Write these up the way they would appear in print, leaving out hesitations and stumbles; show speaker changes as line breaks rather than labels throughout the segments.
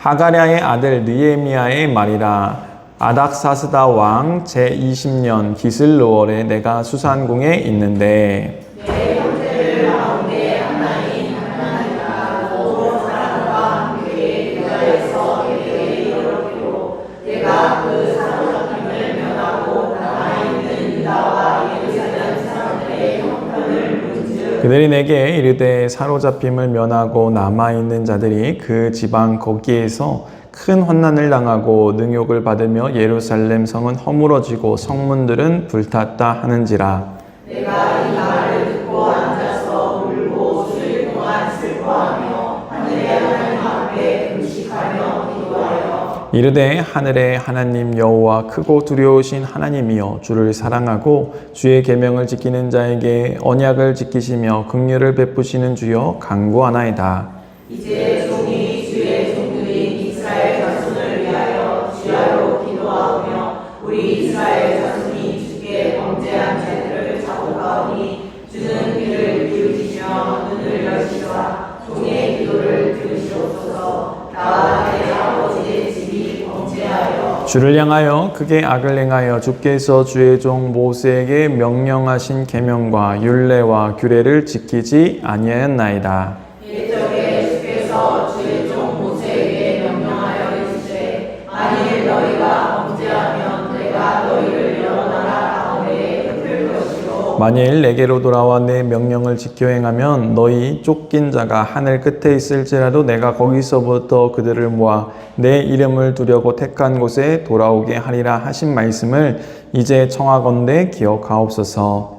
하가랴의 아들 느헤미야의 말이라. 아닥사스다 왕 제20년 기슬로월에 내가 수산궁에 있는데
내 형제들 가운데 하나인 하나님과 모든 사람과 함께 유다에서 내게 이르기로 내가 그 사로잡힘을 면하고 남아있는 유다와 예루살렘 사람들의 형편을 문즉
그들이 내게 이르되 사로잡힘을 면하고 남아있는 자들이 그 지방 거기에서 큰 환난을 당하고 능욕을 받으며 예루살렘 성은 허물어지고 성문들은 불탔다 하는지라.
내가 이 말을 듣고 앉아서 울고 수일 동안 슬퍼하며 하늘의 하나님 앞에 금식하며 기도하여
이르되 하늘의 하나님 여호와 크고 두려우신 하나님이여 주를 사랑하고 주의 계명을 지키는 자에게 언약을 지키시며 긍휼을 베푸시는 주여 간구하나이다.
이제 종이 주의 종들인 이스라엘 자손을 위하여 주야로 기도하오며 우리 이스라엘 자손이 주께 범죄한 죄들을 자복하오니 주는 귀를 기울이시며 눈을 여시사 종의 기도를 들으시옵소서. 나와 내 아버지의 집이 범죄하여
주를 향하여 크게 악을 행하여 주께서 주의 종 모세에게 명령하신 계명과 율례와 규례를 지키지 아니하였나이다.
옛적에 주께서 주의 종 모세에게 명령하여 이르시되 만일 너희가 범죄하면 내가 너희를 여러 나라 가운데 흩을 것이요
만일 내게로 돌아와 내 명령을 지켜 행하면 너희 쫓긴 자가 하늘 끝에 있을지라도 내가 거기서부터 그들을 모아 내 이름을 두려고 택한 곳에 돌아오게 하리라 하신 말씀을 이제 청하건대 기억하옵소서.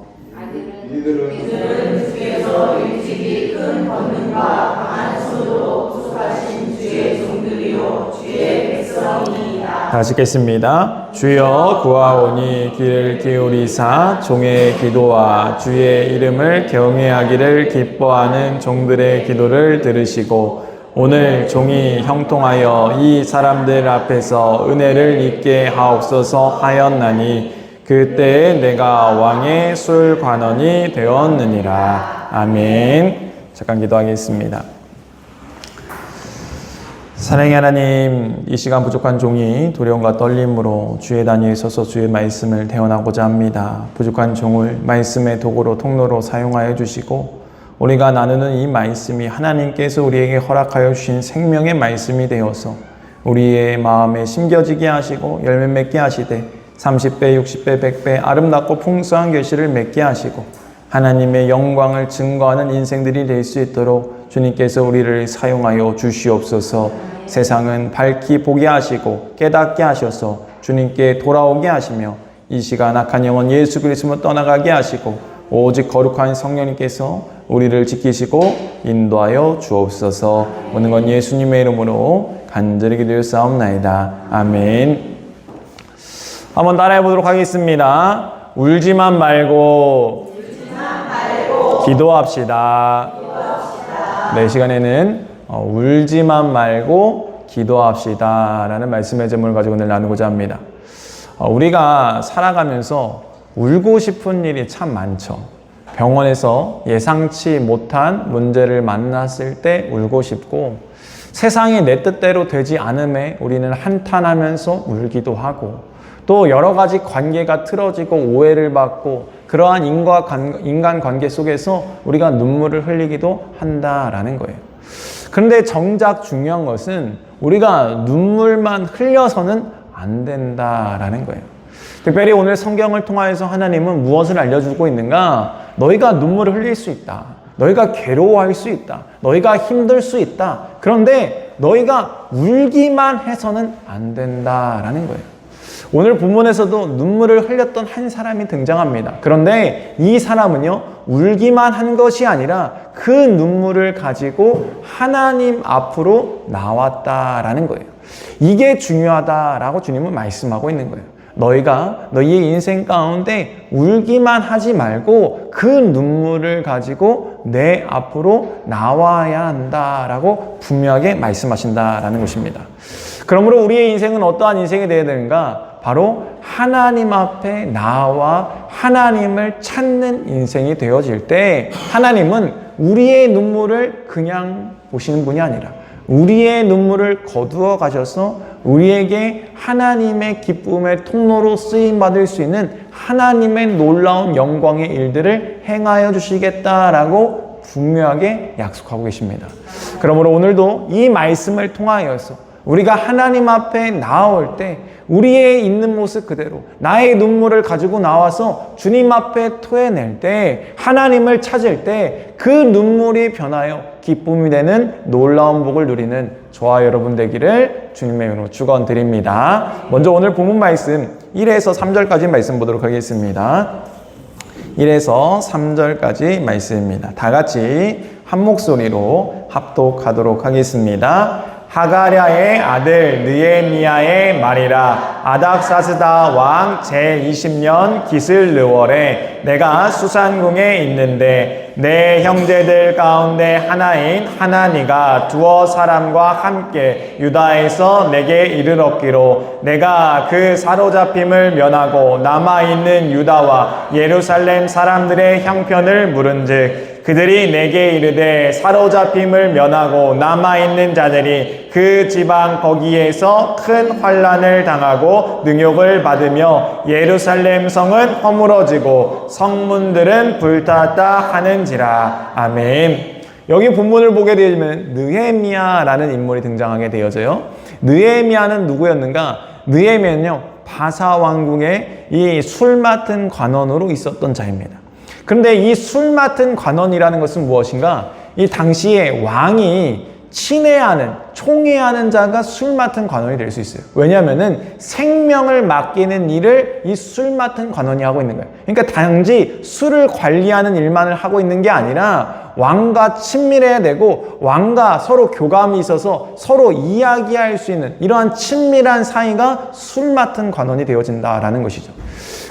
이들은 주께서 일찍이 큰 권능과 강한 손으로 구속하신 주의 종들이요 주의 백성이니이다.
다시 읽겠습니다. 주여 구하오니 귀를 기울이사 종의 기도와 주의 이름을 경외하기를 기뻐하는 종들의 기도를 들으시고 오늘 종이 형통하여 이 사람들 앞에서 은혜를 입게 하옵소서 하였나니 그때에 내가 왕의 술관원이 되었느니라. 아멘. 잠깐 기도하겠습니다. 사랑의 하나님, 이 시간 부족한 종이 두려움과 떨림으로 주의 단위에 서서 주의 말씀을 대언하고자 합니다. 부족한 종을 말씀의 도구로 통로로 사용하여 주시고 우리가 나누는 이 말씀이 하나님께서 우리에게 허락하여 주신 생명의 말씀이 되어서 우리의 마음에 심겨지게 하시고 열매 맺게 하시되 30배, 60배, 100배 아름답고 풍성한 결실을 맺게 하시고 하나님의 영광을 증거하는 인생들이 될 수 있도록 주님께서 우리를 사용하여 주시옵소서. 세상은 밝히 보게 하시고 깨닫게 하셔서 주님께 돌아오게 하시며 이 시간 악한 영혼 예수 그리스도로 떠나가게 하시고 오직 거룩한 성령님께서 우리를 지키시고 인도하여 주옵소서. 모든 건 예수님의 이름으로 간절히 기도하옵나이다. 아멘. 한번 따라해 보도록 하겠습니다. 울지만 말고 기도합시다. 네, 이 시간에는 울지만 말고 기도합시다 라는 말씀의 제목을 가지고 오늘 나누고자 합니다. 우리가 살아가면서 울고 싶은 일이 참 많죠. 병원에서 예상치 못한 문제를 만났을 때 울고 싶고 세상이 내 뜻대로 되지 않음에 우리는 한탄하면서 울기도 하고 또 여러 가지 관계가 틀어지고 오해를 받고 그러한 인간관계 속에서 우리가 눈물을 흘리기도 한다라는 거예요. 그런데 정작 중요한 것은 우리가 눈물만 흘려서는 안 된다라는 거예요. 특별히 오늘 성경을 통하여서 하나님은 무엇을 알려주고 있는가? 너희가 눈물을 흘릴 수 있다. 너희가 괴로워할 수 있다. 너희가 힘들 수 있다. 그런데 너희가 울기만 해서는 안 된다라는 거예요. 오늘 본문에서도 눈물을 흘렸던 한 사람이 등장합니다. 그런데 이 사람은요, 울기만 한 것이 아니라 그 눈물을 가지고 하나님 앞으로 나왔다라는 거예요. 이게 중요하다라고 주님은 말씀하고 있는 거예요. 너희가 너희의 인생 가운데 울기만 하지 말고 그 눈물을 가지고 내 앞으로 나와야 한다라고 분명하게 말씀하신다라는 것입니다. 그러므로 우리의 인생은 어떠한 인생이 되어야 되는가? 바로 하나님 앞에 나와 하나님을 찾는 인생이 되어질 때 하나님은 우리의 눈물을 그냥 보시는 분이 아니라 우리의 눈물을 거두어 가셔서 우리에게 하나님의 기쁨의 통로로 쓰임받을 수 있는 하나님의 놀라운 영광의 일들을 행하여 주시겠다라고 분명하게 약속하고 계십니다. 그러므로 오늘도 이 말씀을 통하여서 우리가 하나님 앞에 나아올 때 우리의 있는 모습 그대로 나의 눈물을 가지고 나와서 주님 앞에 토해낼 때, 하나님을 찾을 때 그 눈물이 변하여 기쁨이 되는 놀라운 복을 누리는 저와 여러분 되기를 주님의 이름으로 축원드립니다. 먼저 오늘 본문 말씀 1에서 3절까지 말씀 보도록 하겠습니다. 1에서 3절까지 말씀입니다. 다 같이 한 목소리로 합독하도록 하겠습니다. 하가랴의 아들 느헤미야의 말이라. 아닥사스다 왕 제20년 기슬르월에 내가 수산궁에 있는데 내 형제들 가운데 하나인 하나니가 두어 사람과 함께 유다에서 내게 이르렀기로 내가 그 사로잡힘을 면하고 남아있는 유다와 예루살렘 사람들의 형편을 물은즉 그들이 내게 이르되 사로잡힘을 면하고 남아있는 자들이 그 지방 거기에서 큰 환난을 당하고 능욕을 받으며 예루살렘 성은 허물어지고 성문들은 불탔다 하는지라. 아멘. 여기 본문을 보게 되면 느헤미야라는 인물이 등장하게 되어져요. 느헤미야는 누구였는가? 느헤미야는요, 바사 왕궁의 이 술 맡은 관원으로 있었던 자입니다. 그런데 이 술 맡은 관원이라는 것은 무엇인가? 이 당시에 왕이 친애하는, 총애하는 자가 술 맡은 관원이 될 수 있어요. 왜냐하면은 생명을 맡기는 일을 이 술 맡은 관원이 하고 있는 거예요. 그러니까 단지 술을 관리하는 일만을 하고 있는 게 아니라 왕과 친밀해야 되고 왕과 서로 교감이 있어서 서로 이야기할 수 있는 이러한 친밀한 사이가 술 맡은 관원이 되어진다라는 것이죠.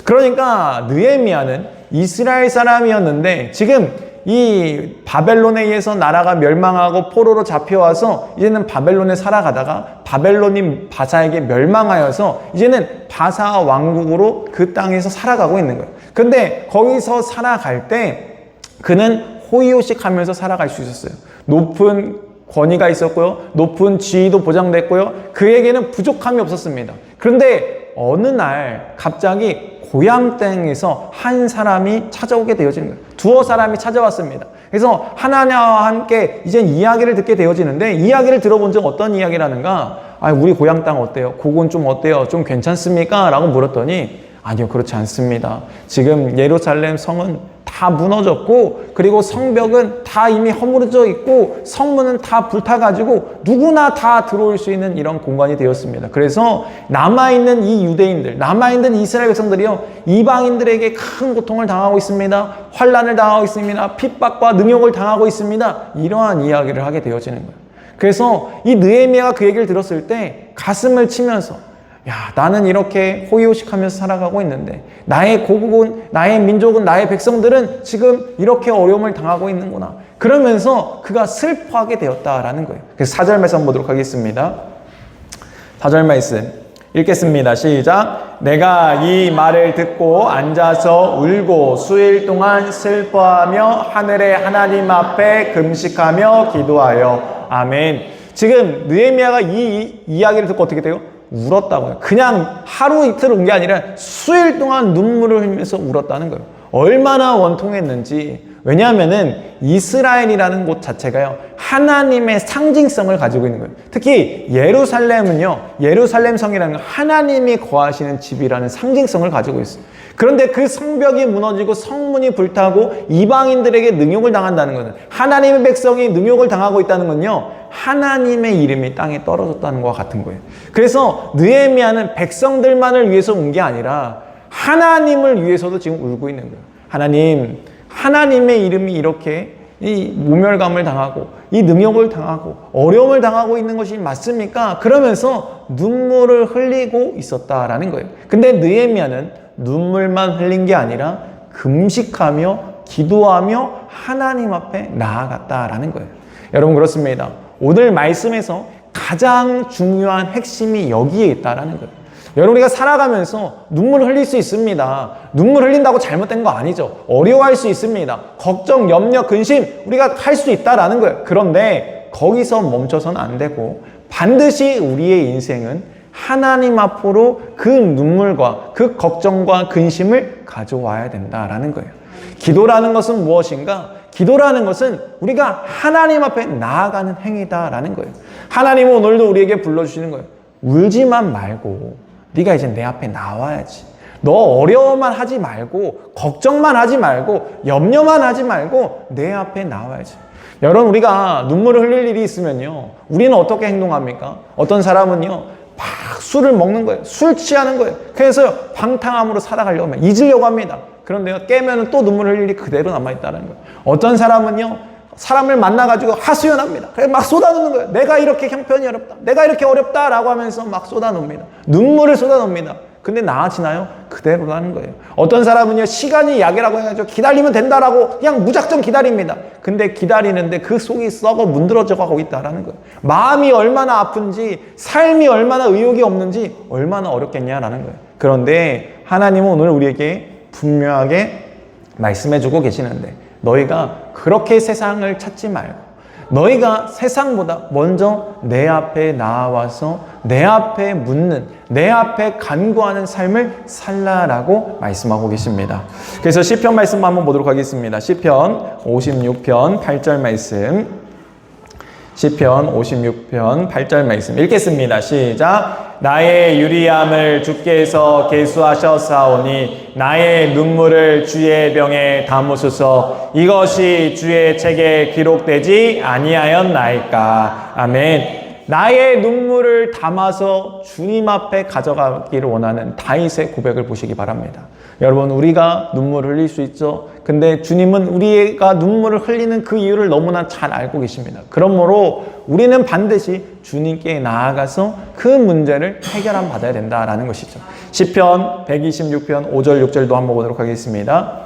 그러니까 느헤미야는 이스라엘 사람이었는데 지금 이 바벨론에 의해서 나라가 멸망하고 포로로 잡혀와서 이제는 바벨론에 살아가다가 바벨론이 바사에게 멸망하여서 이제는 바사 왕국으로 그 땅에서 살아가고 있는 거예요. 근데 거기서 살아갈 때 그는 호의호식하면서 살아갈 수 있었어요. 높은 권위가 있었고요. 높은 지위도 보장됐고요. 그에게는 부족함이 없었습니다. 그런데 어느 날 갑자기 고향 땅에서 한 사람이 찾아오게 되어지는 거예요. 두어 사람이 찾아왔습니다. 그래서 하나님과 함께 이제 이야기를 듣게 되어지는데 이야기를 들어본 적 어떤 이야기라는가? 우리 고향 땅 어때요? 그건 좀 어때요? 좀 괜찮습니까? 라고 물었더니 아니요, 그렇지 않습니다. 지금 예루살렘 성은 다 무너졌고 그리고 성벽은 다 이미 허물어져 있고 성문은 다 불타가지고 누구나 다 들어올 수 있는 이런 공간이 되었습니다. 그래서 남아있는 이 유대인들, 남아있는 이스라엘 백성들이요, 이방인들에게 큰 고통을 당하고 있습니다. 환난을 당하고 있습니다. 핍박과 능욕을 당하고 있습니다. 이러한 이야기를 하게 되어지는 거예요. 그래서 이 느헤미야가 그 얘기를 들었을 때 가슴을 치면서 나는 이렇게 호의호식하면서 살아가고 있는데 나의 고국은, 나의 민족은, 나의 백성들은 지금 이렇게 어려움을 당하고 있는구나. 그러면서 그가 슬퍼하게 되었다라는 거예요. 그래서 4절 말씀 보도록 하겠습니다. 4절 말씀 읽겠습니다. 시작. 내가 이 말을 듣고 앉아서 울고 수일 동안 슬퍼하며 하늘의 하나님 앞에 금식하며 기도하여. 아멘. 지금 느헤미야가 이 이야기를 듣고 어떻게 돼요? 울었다고요. 그냥 하루 이틀 운 게 아니라 수일 동안 눈물을 흘리면서 울었다는 거예요. 얼마나 원통했는지. 왜냐하면은 이스라엘이라는 곳 자체가요, 하나님의 상징성을 가지고 있는 거예요. 특히 예루살렘은요, 예루살렘 성이라는 건 하나님이 거하시는 집이라는 상징성을 가지고 있어요. 그런데 그 성벽이 무너지고 성문이 불타고 이방인들에게 능욕을 당한다는 것은, 하나님의 백성이 능욕을 당하고 있다는 건요, 하나님의 이름이 땅에 떨어졌다는 것과 같은 거예요. 그래서 느헤미야는 백성들만을 위해서 운 게 아니라 하나님을 위해서도 지금 울고 있는 거예요. 하나님의 이름이 이렇게 이 모멸감을 당하고 이 능욕을 당하고 어려움을 당하고 있는 것이 맞습니까? 그러면서 눈물을 흘리고 있었다라는 거예요. 근데 느헤미야는 눈물만 흘린 게 아니라 금식하며 기도하며 하나님 앞에 나아갔다라는 거예요. 여러분, 그렇습니다. 오늘 말씀에서 가장 중요한 핵심이 여기에 있다라는 거예요. 여러분, 우리가 살아가면서 눈물을 흘릴 수 있습니다. 눈물 흘린다고 잘못된 거 아니죠. 어려워할 수 있습니다. 걱정, 염려, 근심 우리가 할 수 있다라는 거예요. 그런데 거기서 멈춰서는 안 되고 반드시 우리의 인생은 하나님 앞으로 그 눈물과 그 걱정과 근심을 가져와야 된다라는 거예요. 기도라는 것은 무엇인가? 기도라는 것은 우리가 하나님 앞에 나아가는 행위다라는 거예요. 하나님은 오늘도 우리에게 불러주시는 거예요. 울지만 말고 네가 이제 내 앞에 나와야지. 너 어려워만 하지 말고 걱정만 하지 말고 염려만 하지 말고 내 앞에 나와야지. 여러분, 우리가 눈물을 흘릴 일이 있으면요, 우리는 어떻게 행동합니까? 어떤 사람은요 막 술을 먹는 거예요. 술 취하는 거예요. 그래서 방탕함으로 살아가려고 하면 잊으려고 합니다. 그런데요, 깨면 또 눈물을 흘릴 일이 그대로 남아있다는 거예요. 어떤 사람은요 사람을 만나가지고 하소연합니다. 그래서 막 쏟아놓는 거예요. 내가 이렇게 형편이 어렵다, 내가 이렇게 어렵다라고 하면서 막 쏟아놓습니다. 눈물을 쏟아놓습니다. 근데 나아지나요? 그대로라는 거예요. 어떤 사람은요 시간이 약이라고 해가지고 기다리면 된다라고 그냥 무작정 기다립니다. 근데 기다리는데 그 속이 썩어 문드러져 가고 있다라는 거예요. 마음이 얼마나 아픈지, 삶이 얼마나 의욕이 없는지 얼마나 어렵겠냐라는 거예요. 그런데 하나님은 오늘 우리에게 분명하게 말씀해주고 계시는데, 너희가 그렇게 세상을 찾지 말고 너희가 세상보다 먼저 내 앞에 나와서 내 앞에 묻는, 내 앞에 간구하는 삶을 살라라고 말씀하고 계십니다. 그래서 시편 말씀 한번 보도록 하겠습니다. 시편 56편 8절 말씀, 시편 56편 8절 말씀 읽겠습니다. 시작. 나의 유리함을 주께서 계수하셨사오니 나의 눈물을 주의 병에 담으소서. 이것이 주의 책에 기록되지 아니하였나이까. 아멘. 나의 눈물을 담아서 주님 앞에 가져가기를 원하는 다윗의 고백을 보시기 바랍니다. 여러분, 우리가 눈물을 흘릴 수 있죠. 근데 주님은 우리가 눈물을 흘리는 그 이유를 너무나 잘 알고 계십니다. 그러므로 우리는 반드시 주님께 나아가서 그 문제를 해결함 받아야 된다라는 것이죠. 시편 126편 5절 6절도 한번 보도록 하겠습니다.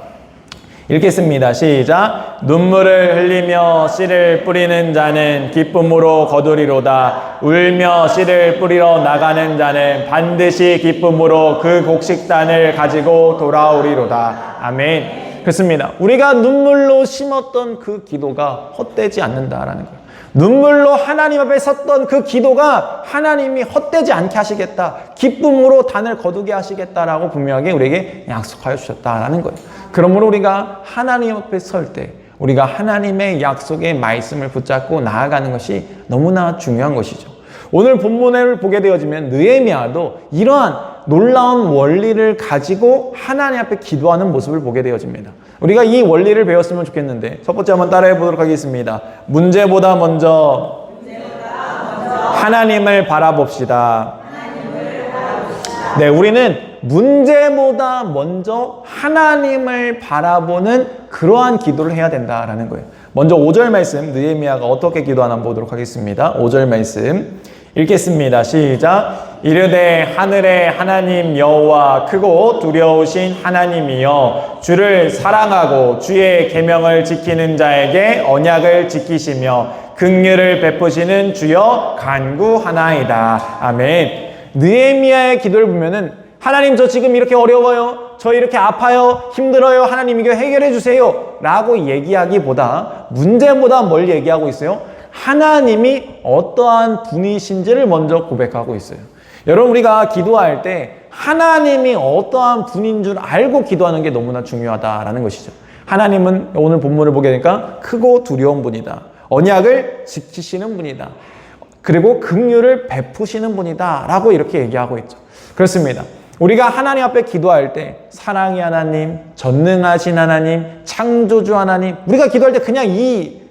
읽겠습니다. 시작. 눈물을 흘리며 씨를 뿌리는 자는 기쁨으로 거두리로다. 울며 씨를 뿌리러 나가는 자는 반드시 기쁨으로 그 곡식단을 가지고 돌아오리로다. 아멘. 그렇습니다. 우리가 눈물로 심었던 그 기도가 헛되지 않는다라는 거예요. 눈물로 하나님 앞에 섰던 그 기도가 하나님이 헛되지 않게 하시겠다, 기쁨으로 단을 거두게 하시겠다라고 분명하게 우리에게 약속하여 주셨다라는 거예요. 그러므로 우리가 하나님 앞에 설 때 우리가 하나님의 약속의 말씀을 붙잡고 나아가는 것이 너무나 중요한 것이죠. 오늘 본문을 보게 되어지면 느헤미야도 이러한 놀라운 원리를 가지고 하나님 앞에 기도하는 모습을 보게 되어집니다. 우리가 이 원리를 배웠으면 좋겠는데, 첫 번째 한번 따라해 보도록 하겠습니다. 문제보다 먼저 하나님을 바라봅시다. 네, 우리는 문제보다 먼저 하나님을 바라보는 그러한 기도를 해야 된다라는 거예요. 먼저 5절 말씀, 느헤미야가 어떻게 기도하나 보도록 하겠습니다. 5절 말씀 읽겠습니다. 시작. 이르되 하늘의 하나님 여호와 크고 두려우신 하나님이여, 주를 사랑하고 주의 계명을 지키는 자에게 언약을 지키시며 긍휼을 베푸시는 주여 간구하나이다. 아멘. 느헤미야의 기도를 보면은, 하나님 저 지금 이렇게 어려워요, 저 이렇게 아파요, 힘들어요, 하나님 이거 해결해 주세요 라고 얘기하기보다 문제보다 뭘 얘기하고 있어요? 하나님이 어떠한 분이신지를 먼저 고백하고 있어요. 여러분, 우리가 기도할 때 하나님이 어떠한 분인 줄 알고 기도하는 게 너무나 중요하다라는 것이죠. 하나님은 오늘 본문을 보게 되니까 크고 두려운 분이다, 언약을 지키시는 분이다, 그리고 긍휼을 베푸시는 분이다 라고 이렇게 얘기하고 있죠. 그렇습니다. 우리가 하나님 앞에 기도할 때 사랑의 하나님, 전능하신 하나님, 창조주 하나님, 우리가 기도할 때 그냥 이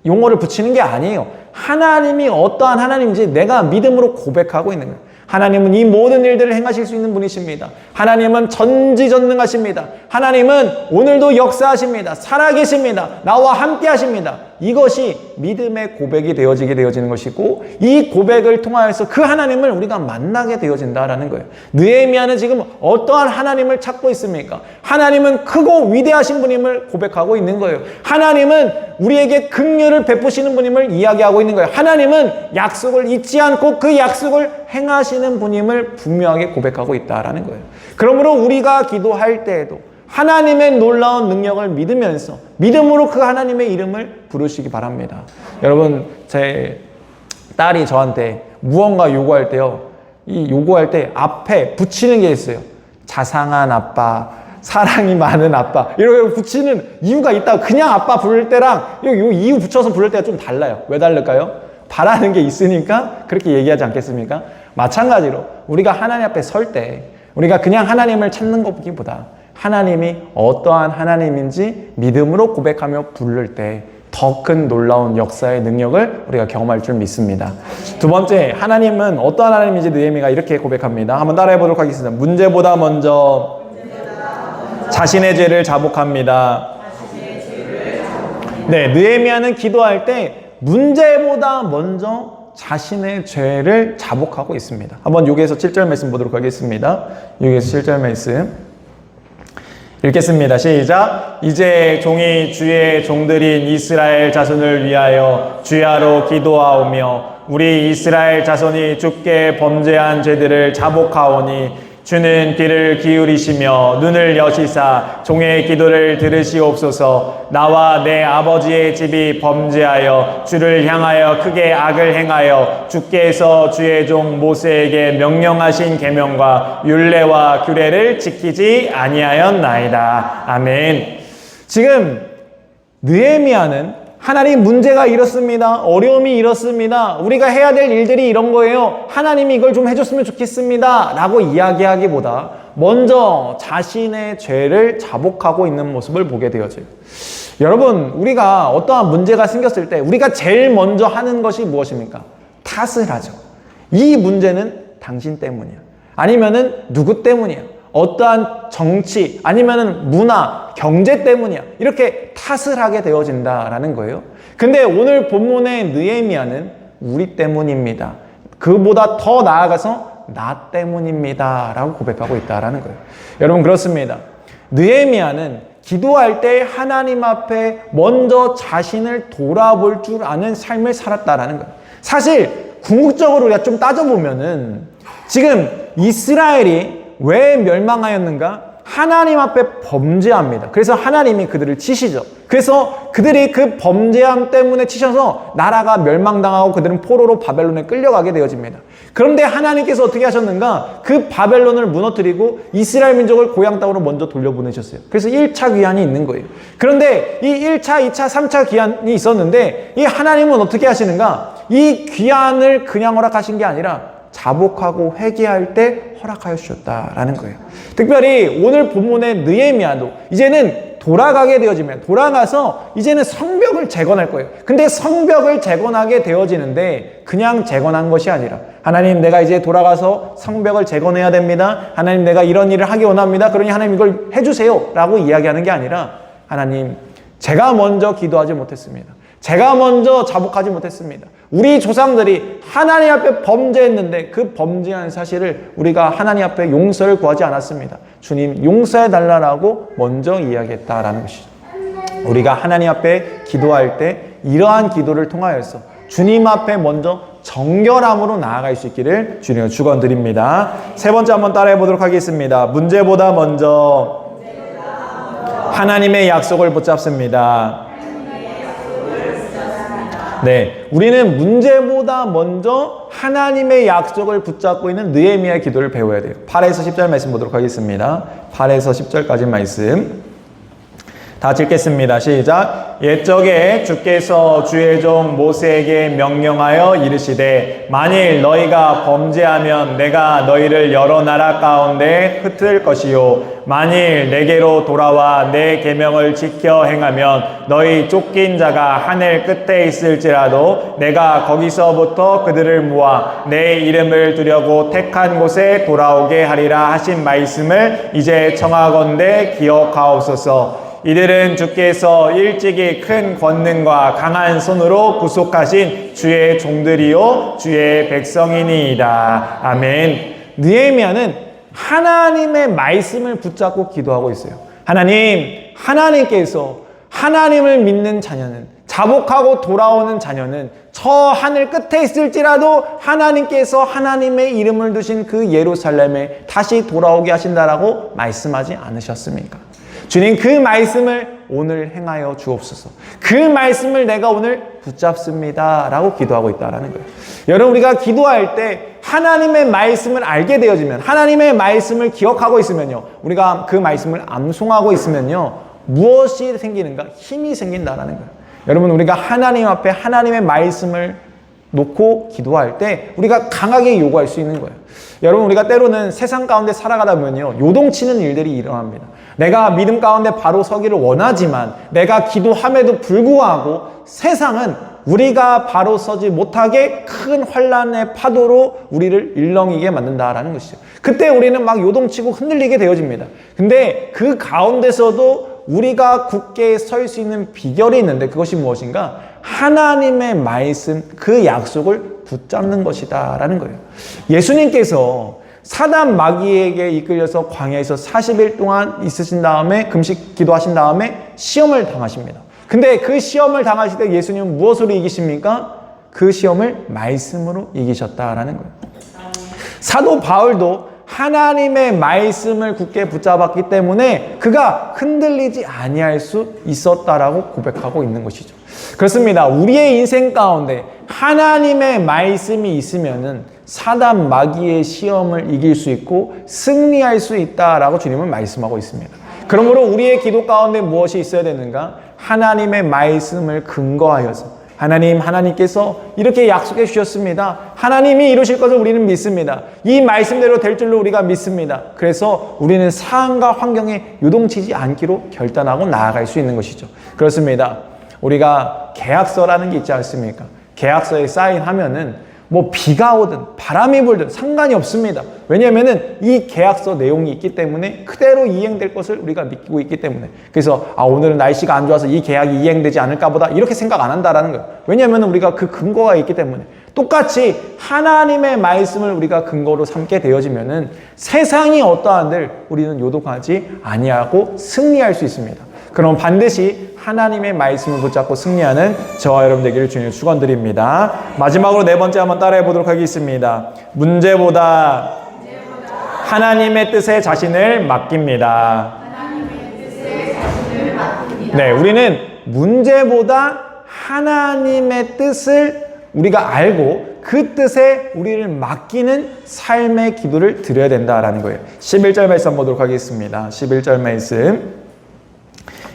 용어를 붙이는 게 아니에요. 하나님이 어떠한 하나님인지 내가 믿음으로 고백하고 있는 거예요. 하나님은 이 모든 일들을 행하실 수 있는 분이십니다. 하나님은 전지전능하십니다. 하나님은 오늘도 역사하십니다. 살아계십니다. 나와 함께 하십니다. 이것이 믿음의 고백이 되어지는 것이고, 이 고백을 통하여서 그 하나님을 우리가 만나게 되어진다라는 거예요. 느헤미야는 지금 어떠한 하나님을 찾고 있습니까? 하나님은 크고 위대하신 분임을 고백하고 있는 거예요. 하나님은 우리에게 긍휼을 베푸시는 분임을 이야기하고 있는 거예요. 하나님은 약속을 잊지 않고 그 약속을 행하시는 분임을 분명하게 고백하고 있다라는 거예요. 그러므로 우리가 기도할 때에도 하나님의 놀라운 능력을 믿으면서 믿음으로 그 하나님의 이름을 부르시기 바랍니다. 여러분, 제 딸이 저한테 무언가 요구할 때요, 이 요구할 때 앞에 붙이는 게 있어요. 자상한 아빠, 사랑이 많은 아빠, 이렇게 붙이는 이유가 있다고. 그냥 아빠 부를 때랑 요 이유 붙여서 부를 때가 좀 달라요. 왜 다를까요? 바라는 게 있으니까 그렇게 얘기하지 않겠습니까? 마찬가지로 우리가 하나님 앞에 설 때 우리가 그냥 하나님을 찾는 것보다 하나님이 어떠한 하나님인지 믿음으로 고백하며 부를 때 더 큰 놀라운 역사의 능력을 우리가 경험할 줄 믿습니다. 두 번째, 하나님은 어떠한 하나님인지 느헤미야가 이렇게 고백합니다. 한번 따라해 보도록 하겠습니다. 문제보다 먼저 자신의 죄를 자복합니다. 네, 느헤미야는 기도할 때 문제보다 먼저 자신의 죄를 자복하고 있습니다. 한번 6에서 7절 말씀 보도록 하겠습니다. 6에서 7절 말씀 읽겠습니다. 시작. 이제 종이 주의 종들인 이스라엘 자손을 위하여 주야로 기도하오며 우리 이스라엘 자손이 주께 범죄한 죄들을 자복하오니 주는 귀를 기울이시며 눈을 여시사 종의 기도를 들으시옵소서. 나와 내 아버지의 집이 범죄하여 주를 향하여 크게 악을 행하여 주께서 주의 종 모세에게 명령하신 계명과 율례와 규례를 지키지 아니하였나이다. 아멘. 지금 느헤미야는 하나님, 문제가 이렇습니다. 어려움이 이렇습니다. 우리가 해야 될 일들이 이런 거예요. 하나님이 이걸 좀 해줬으면 좋겠습니다. 라고 이야기하기보다 먼저 자신의 죄를 자복하고 있는 모습을 보게 되어져요. 여러분, 우리가 어떠한 문제가 생겼을 때 우리가 제일 먼저 하는 것이 무엇입니까? 탓을 하죠. 이 문제는 당신 때문이야. 아니면은 누구 때문이야. 어떠한 정치 아니면은 문화, 경제 때문이야. 이렇게 탓을 하게 되어진다라는 거예요. 근데 오늘 본문의 느헤미야는 우리 때문입니다. 그보다 더 나아가서 나 때문입니다. 라고 고백하고 있다라는 거예요. 여러분, 그렇습니다. 느헤미야는 기도할 때 하나님 앞에 먼저 자신을 돌아볼 줄 아는 삶을 살았다라는 거예요. 사실 궁극적으로 우리가 좀 따져보면은 지금 이스라엘이 왜 멸망하였는가? 하나님 앞에 범죄합니다. 그래서 하나님이 그들을 치시죠. 그래서 그들이 그 범죄함 때문에 치셔서 나라가 멸망당하고 그들은 포로로 바벨론에 끌려가게 되어집니다. 그런데 하나님께서 어떻게 하셨는가? 그 바벨론을 무너뜨리고 이스라엘 민족을 고향 땅으로 먼저 돌려보내셨어요. 그래서 1차 귀환이 있는 거예요. 그런데 이 1차, 2차, 3차 귀환이 있었는데 이 하나님은 어떻게 하시는가? 이 귀환을 그냥 허락하신 게 아니라 자복하고 회개할 때 허락하여 주셨다라는 거예요. 특별히 오늘 본문의 느헤미야도 이제는 돌아가게 되어지면 돌아가서 이제는 성벽을 재건할 거예요. 근데 성벽을 재건하게 되어지는데 그냥 재건한 것이 아니라 하나님, 내가 이제 돌아가서 성벽을 재건해야 됩니다. 하나님, 내가 이런 일을 하기 원합니다. 그러니 하나님 이걸 해주세요 라고 이야기하는 게 아니라 하나님, 제가 먼저 기도하지 못했습니다. 제가 먼저 자복하지 못했습니다. 우리 조상들이 하나님 앞에 범죄했는데 그 범죄한 사실을 우리가 하나님 앞에 용서를 구하지 않았습니다. 주님, 용서해 달라고 먼저 이야기했다라는 것이죠. 우리가 하나님 앞에 기도할 때 이러한 기도를 통하여서 주님 앞에 먼저 정결함으로 나아갈 수 있기를 주님을 축원드립니다. 세 번째 한번 따라해 보도록 하겠습니다. 문제보다 먼저 하나님의 약속을 붙잡습니다. 네, 우리는 문제보다 먼저 하나님의 약속을 붙잡고 있는 느헤미야의 기도를 배워야 돼요. 8에서 10절 말씀 보도록 하겠습니다. 8에서 10절까지 말씀 다 읽겠습니다. 시작. 옛적에 주께서 주의 종 모세에게 명령하여 이르시되 만일 너희가 범죄하면 내가 너희를 여러 나라 가운데 흩을 것이요 만일 내게로 돌아와 내 계명을 지켜 행하면 너희 쫓긴 자가 하늘 끝에 있을지라도 내가 거기서부터 그들을 모아 내 이름을 두려고 택한 곳에 돌아오게 하리라 하신 말씀을 이제 청하건대 기억하옵소서. 이들은 주께서 일찍이 큰 권능과 강한 손으로 구속하신 주의 종들이요 주의 백성이니이다. 아멘. 느헤미야는 하나님의 말씀을 붙잡고 기도하고 있어요. 하나님께서 하나님을 믿는 자녀는, 자복하고 돌아오는 자녀는 저 하늘 끝에 있을지라도 하나님께서 하나님의 이름을 두신 그 예루살렘에 다시 돌아오게 하신다라고 말씀하지 않으셨습니까? 주님 그 말씀을 오늘 행하여 주옵소서. 그 말씀을 내가 오늘 붙잡습니다 라고 기도하고 있다는 거예요. 여러분 우리가 기도할 때 하나님의 말씀을 알게 되어지면, 하나님의 말씀을 기억하고 있으면요, 우리가 그 말씀을 암송하고 있으면요, 무엇이 생기는가? 힘이 생긴다라는 거예요. 여러분 우리가 하나님 앞에 하나님의 말씀을 놓고 기도할 때 우리가 강하게 요구할 수 있는 거예요. 여러분 우리가 때로는 세상 가운데 살아가다 보면요, 요동치는 일들이 일어납니다. 내가 믿음 가운데 바로 서기를 원하지만 내가 기도함에도 불구하고 세상은 우리가 바로 서지 못하게 큰 환란의 파도로 우리를 일렁이게 만든다라는 것이죠. 그때 우리는 막 요동치고 흔들리게 되어집니다. 근데 그 가운데서도 우리가 굳게 설 수 있는 비결이 있는데 그것이 무엇인가? 하나님의 말씀, 그 약속을 붙잡는 것이다 라는 거예요. 예수님께서 사단 마귀에게 이끌려서 광야에서 40일 동안 있으신 다음에 금식 기도하신 다음에 시험을 당하십니다. 근데 그 시험을 당하실 때 예수님은 무엇으로 이기십니까? 그 시험을 말씀으로 이기셨다라는 거예요. 사도 바울도 하나님의 말씀을 굳게 붙잡았기 때문에 그가 흔들리지 아니할 수 있었다라고 고백하고 있는 것이죠. 그렇습니다. 우리의 인생 가운데 하나님의 말씀이 있으면은 사단 마귀의 시험을 이길 수 있고 승리할 수 있다라고 주님은 말씀하고 있습니다. 그러므로 우리의 기도 가운데 무엇이 있어야 되는가? 하나님의 말씀을 근거하여서 하나님께서 이렇게 약속해 주셨습니다. 하나님이 이루실 것을 우리는 믿습니다. 이 말씀대로 될 줄로 우리가 믿습니다. 그래서 우리는 상황과 환경에 요동치지 않기로 결단하고 나아갈 수 있는 것이죠. 그렇습니다. 우리가 계약서라는 게 있지 않습니까? 계약서에 사인하면은 뭐 비가 오든 바람이 불든 상관이 없습니다. 왜냐하면은 이 계약서 내용이 있기 때문에 그대로 이행될 것을 우리가 믿고 있기 때문에. 그래서 오늘은 날씨가 안 좋아서 이 계약이 이행되지 않을까 보다 이렇게 생각 안 한다라는 거예요. 왜냐하면 우리가 그 근거가 있기 때문에. 똑같이 하나님의 말씀을 우리가 근거로 삼게 되어지면은 세상이 어떠한들 우리는 요동하지 아니하고 승리할 수 있습니다. 그럼 반드시 하나님의 말씀을 붙잡고 승리하는 저와 여러분 되기를 주님 축원드립니다. 마지막으로 네 번째 한번 따라해 보도록 하겠습니다. 문제보다 하나님의 뜻에 자신을 맡깁니다. 네, 우리는 문제보다 하나님의 뜻을 우리가 알고 그 뜻에 우리를 맡기는 삶의 기도를 드려야 된다라는 거예요. 11절 말씀 보도록 하겠습니다. 11절 말씀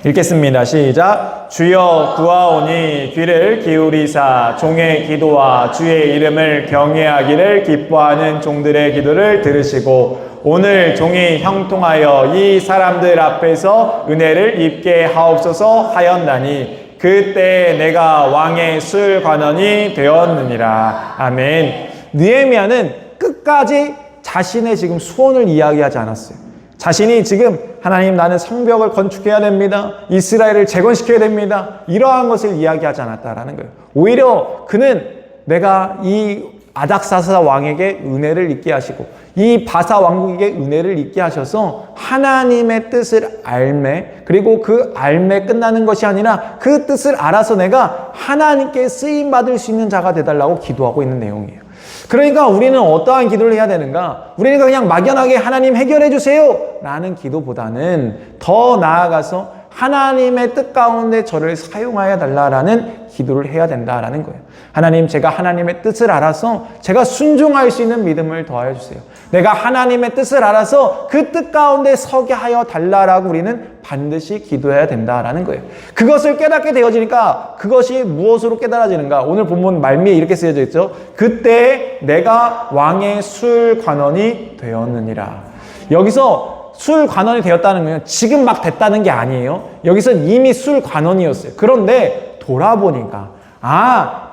읽겠습니다. 시작. 주여 구하오니 귀를 기울이사 종의 기도와 주의 이름을 경외하기를 기뻐하는 종들의 기도를 들으시고 오늘 종이 형통하여 이 사람들 앞에서 은혜를 입게 하옵소서 하였나니 그때 내가 왕의 술관원이 되었느니라. 아멘. 느헤미야는 끝까지 자신의 지금 소원을 이야기하지 않았어요. 자신이 지금 하나님 나는 성벽을 건축해야 됩니다. 이스라엘을 재건시켜야 됩니다. 이러한 것을 이야기하지 않았다라는 거예요. 오히려 그는 내가 이 아닥사스다 왕에게 은혜를 입게 하시고 이 바사 왕국에게 은혜를 입게 하셔서 하나님의 뜻을 알매, 그리고 그 알매 끝나는 것이 아니라 그 뜻을 알아서 내가 하나님께 쓰임받을 수 있는 자가 되달라고 기도하고 있는 내용이에요. 그러니까 우리는 어떠한 기도를 해야 되는가? 우리는 그냥 막연하게 하나님 해결해 주세요 라는 기도보다는 더 나아가서 하나님의 뜻 가운데 저를 사용하여 달라라는 기도를 해야 된다라는 거예요. 하나님, 제가 하나님의 뜻을 알아서 제가 순종할 수 있는 믿음을 더하여 주세요. 내가 하나님의 뜻을 알아서 그 뜻 가운데 서게 하여 달라라고 우리는 반드시 기도해야 된다라는 거예요. 그것을 깨닫게 되어지니까 그것이 무엇으로 깨달아지는가? 오늘 본문 말미에 이렇게 쓰여져 있죠. 그때 내가 왕의 술관원이 되었느니라. 여기서 술관원이 되었다는 건 지금 막 됐다는 게 아니에요. 여기서는 이미 술관원이었어요. 그런데 돌아보니까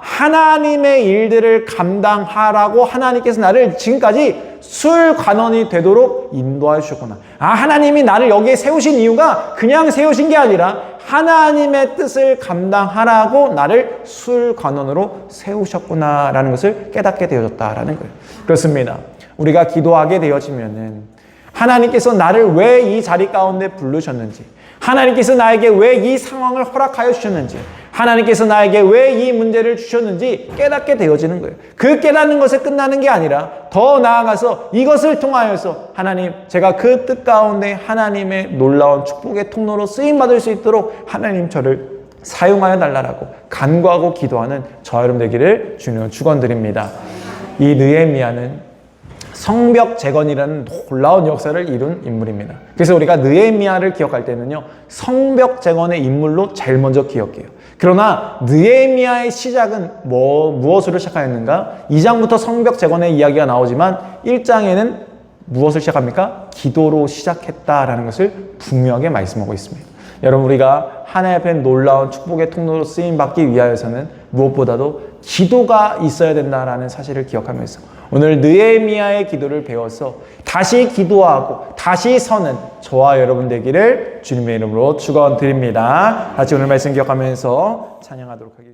하나님의 일들을 감당하라고 하나님께서 나를 지금까지 술관원이 되도록 인도해 주셨구나. 하나님이 나를 여기에 세우신 이유가 그냥 세우신 게 아니라 하나님의 뜻을 감당하라고 나를 술관원으로 세우셨구나라는 것을 깨닫게 되어졌다라는 거예요. 그렇습니다. 우리가 기도하게 되어지면은 하나님께서 나를 왜 이 자리 가운데 부르셨는지, 하나님께서 나에게 왜 이 상황을 허락하여 주셨는지, 하나님께서 나에게 왜 이 문제를 주셨는지 깨닫게 되어지는 거예요. 그 깨닫는 것에 끝나는 게 아니라 더 나아가서 이것을 통하여서 하나님, 제가 그 뜻 가운데 하나님의 놀라운 축복의 통로로 쓰임받을 수 있도록 하나님 저를 사용하여 달라라고 간구하고 기도하는 저 여러분 되기를 주님은 축원드립니다. 이 느헤미야는 성벽 재건이라는 놀라운 역사를 이룬 인물입니다. 그래서 우리가 느헤미야를 기억할 때는요, 성벽 재건의 인물로 제일 먼저 기억해요. 그러나 느헤미야의 시작은 무엇으로 시작하였는가? 2장부터 성벽 재건의 이야기가 나오지만 1장에는 무엇을 시작합니까? 기도로 시작했다라는 것을 분명하게 말씀하고 있습니다. 여러분, 우리가 하나님 앞에 놀라운 축복의 통로로 쓰임받기 위하여서는 무엇보다도 기도가 있어야 된다라는 사실을 기억하면서 오늘 느헤미야의 기도를 배워서 다시 기도하고 다시 서는 저와 여러분 되기를 주님의 이름으로 축원드립니다. 같이 오늘 말씀 기억하면서 찬양하도록 하겠습니다.